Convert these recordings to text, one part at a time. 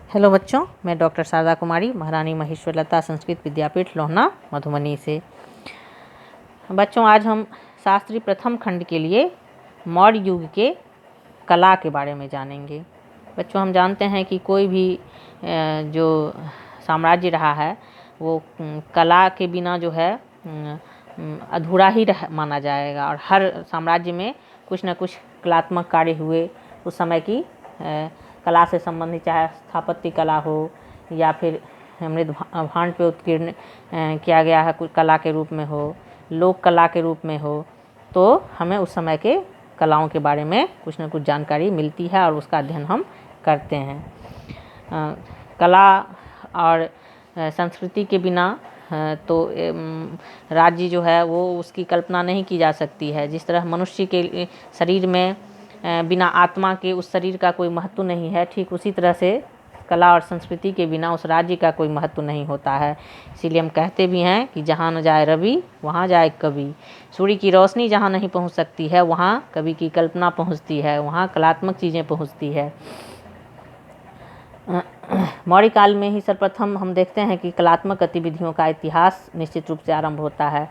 Hello बच्चों, मैं doctor Sharda कुमारी, महारानी महेश्वर लता संस्कृत विद्यापीठ लोहना मधुबनी से। बच्चों, आज हम शास्त्री प्रथम खंड के लिए मौर्य युग के कला के बारे में जानेंगे। बच्चों, हम जानते हैं कि कोई भी जो साम्राज्य रहा है वो कला के बिना जो है अधूरा ही माना जाएगा, और हर साम्राज्य में कुछ न कुछ कलात्मक कार्य हुए। उस समय की कला से संबंधित, चाहे स्थापत्य कला हो या फिर मृद भांड पे उत्कीर्ण किया गया है कुछ कला के रूप में हो, लोक कला के रूप में हो, तो हमें उस समय के कलाओं के बारे में कुछ न कुछ जानकारी मिलती है और उसका अध्ययन हम करते हैं। कला और संस्कृति के बिना तो राज्य जो है वो उसकी कल्पना नहीं की जा सकती है। जिस तरह मनुष्य के शरीर में बिना आत्मा के उस शरीर का कोई महत्व नहीं है, ठीक उसी तरह से कला और संस्कृति के बिना उस राज्य का कोई महत्व नहीं होता है। इसीलिए हम कहते भी हैं कि जहाँ न जाए रवि वहाँ जाए कवि। सूर्य की रोशनी जहाँ नहीं पहुँच सकती है वहाँ कवि की कल्पना पहुँचती है, वहाँ कलात्मक चीज़ें पहुँचती है। मौर्य काल में ही सर्वप्रथम हम देखते हैं कि कलात्मक गतिविधियों का इतिहास निश्चित रूप से आरंभ होता है।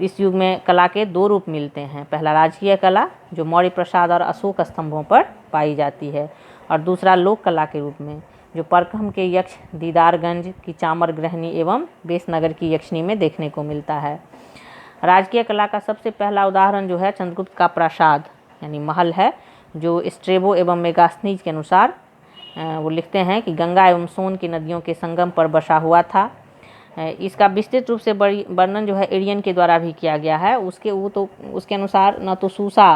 इस युग में कला के दो रूप मिलते हैं। पहला राजकीय कला, जो मौर्य प्रासाद और अशोक स्तंभों पर पाई जाती है, और दूसरा लोक कला के रूप में, जो परखम के यक्ष दीदारगंज की चामर गृहिणी एवं बेसनगर की यक्षिणी में देखने को मिलता है। राजकीय कला का सबसे पहला उदाहरण जो है चंद्रगुप्त का प्रासाद यानी महल है, जो स्ट्रेबो एवं मेगास्थनीज के अनुसार वो लिखते हैं कि गंगा एवं सोन की नदियों के संगम पर बसा हुआ था। इसका विस्तृत रूप से वर्णन जो है एरियन के द्वारा भी किया गया है। उसके अनुसार न तो सूसा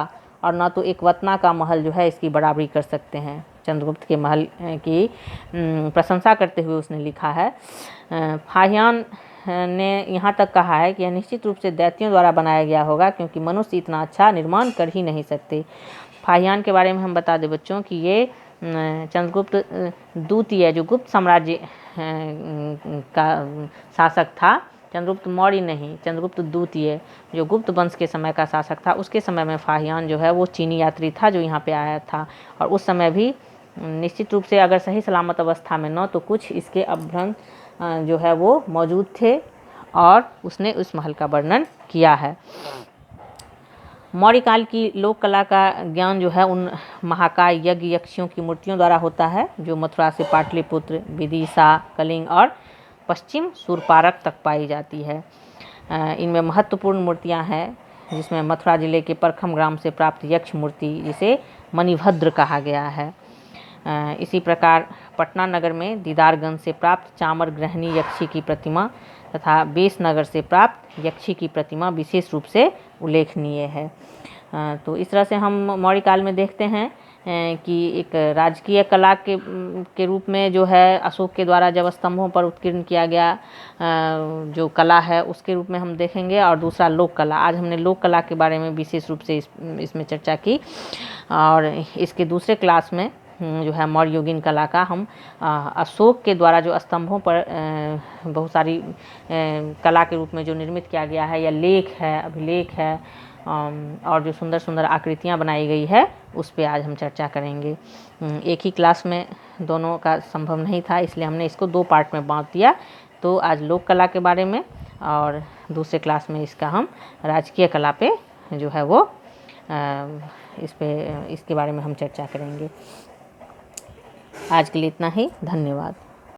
और न तो एक वतना का महल जो है इसकी बराबरी कर सकते हैं। चंद्रगुप्त के महल की प्रशंसा करते हुए उसने लिखा है। फाहियान ने यहाँ तक कहा है कि यह निश्चित रूप से दैत्यों द्वारा बनाया गया होगा, क्योंकि मनुष्य इतना अच्छा निर्माण कर ही नहीं सकते। फाहियान के बारे में हम बता दें बच्चों कि ये चंद्रगुप्त द्वितीय जो गुप्त साम्राज्य का शासक था, चंद्रगुप्त मौर्य नहीं, चंद्रगुप्त द्वितीय जो गुप्त वंश के समय का शासक था, उसके समय में फाहियान जो है वो चीनी यात्री था जो यहाँ पे आया था। और उस समय भी निश्चित रूप से अगर सही सलामत अवस्था में न तो कुछ इसके अभ्रंश जो है वो मौजूद थे, और उसने उस महल का वर्णन किया है। मौर्य काल की लोक कला का ज्ञान जो है उन महाकाय यज्ञ यक्षियों की मूर्तियों द्वारा होता है, जो मथुरा से पाटलिपुत्र, विदिशा, कलिंग और पश्चिम सूरपारक तक पाई जाती है। इनमें महत्वपूर्ण मूर्तियां हैं, जिसमें मथुरा जिले के परखम ग्राम से प्राप्त यक्ष मूर्ति, जिसे मणिभद्र कहा गया है। इसी प्रकार पटना नगर में दीदारगंज से प्राप्त चामर गृहिणी यक्षी की प्रतिमा तथा बेसनगर से प्राप्त यक्षी की प्रतिमा विशेष रूप से उल्लेखनीय है। तो इस तरह से हम मौर्य काल में देखते हैं कि एक राजकीय कला के रूप में जो है अशोक के द्वारा जब स्तंभों पर उत्कीर्ण किया गया जो कला है उसके रूप में हम देखेंगे, और दूसरा लोक कला। आज हमने लोक कला के बारे में विशेष रूप से इसमें चर्चा की, और इसके दूसरे क्लास में जो है मौर्य युगीन कला का हम अशोक के द्वारा जो स्तंभों पर बहुत सारी कला के रूप में जो निर्मित किया गया है, या लेख है, अभिलेख है, और जो सुंदर सुंदर आकृतियाँ बनाई गई है उस पे आज हम चर्चा करेंगे। एक ही क्लास में दोनों का संभव नहीं था, इसलिए हमने इसको दो पार्ट में बांट दिया। तो आज लोक कला के बारे में, और दूसरे क्लास में इसका हम राजकीय कला पे जो है वो इसके बारे में हम चर्चा करेंगे। आज के लिए इतना ही, धन्यवाद।